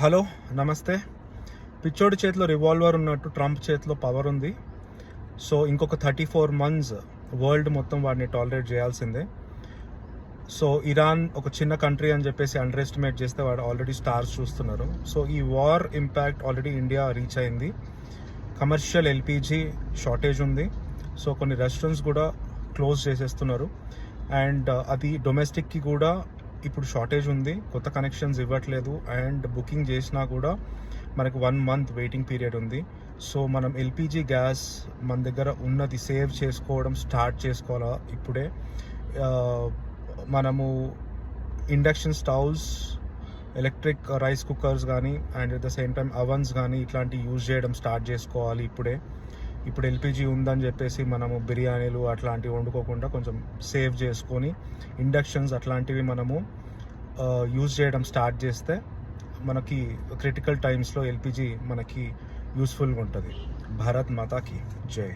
Hello, నమస్తే. పిచ్చోడి చేతిలో revolver ఉన్నట్టు ట్రంప్ చేతిలో పవర్ ఉంది. సో ఇంకొక 34 months వరల్డ్ మొత్తం వాడిని టాలరేట్ చేయాల్సిందే. సో ఇరాన్ ఒక చిన్న కంట్రీ అని చెప్పేసి అండర్ ఎస్టిమేట్ చేస్తే వాడు ఆల్రెడీ స్టార్స్ చూస్తున్నారు. సో ఈ war impact already India reach అయింది. కమర్షియల్ ఎల్పిజి షార్టేజ్ ఉంది. సో కొన్ని రెస్టారెంట్స్ కూడా క్లోజ్ చేసేస్తున్నారు. అండ్ అది డొమెస్టిక్కి కూడా ఇప్పుడు షార్టేజ్ ఉంది. కొత్త కనెక్షన్స్ ఇవ్వట్లేదు. అండ్ బుకింగ్ చేసినా కూడా మనకు 1 month వెయిటింగ్ పీరియడ్ ఉంది. సో మనం ఎల్పిజి గ్యాస్ మన దగ్గర ఉన్నది సేవ్ చేసుకోవడం స్టార్ట్ చేసుకోవాలా ఇప్పుడే. మనము induction stoves, electric rice cookers కానీ and at the same time ovens కానీ ఇట్లాంటివి యూజ్ చేయడం స్టార్ట్ చేసుకోవాలి ఇప్పుడే. ఇప్పుడు ఎల్పిజి ఉందని చెప్పేసి మనము బిర్యానీలు అట్లాంటివి వండుకోకుండా కొంచెం సేవ్ చేసుకొని ఇండక్షన్స్ అట్లాంటివి మనము యూజ్ చేయడం స్టార్ట్ చేస్తే మనకి క్రిటికల్ టైమ్స్లో ఎల్పిజి మనకి యూస్ఫుల్గా ఉంటుంది. భారత్ మాతాకి జై.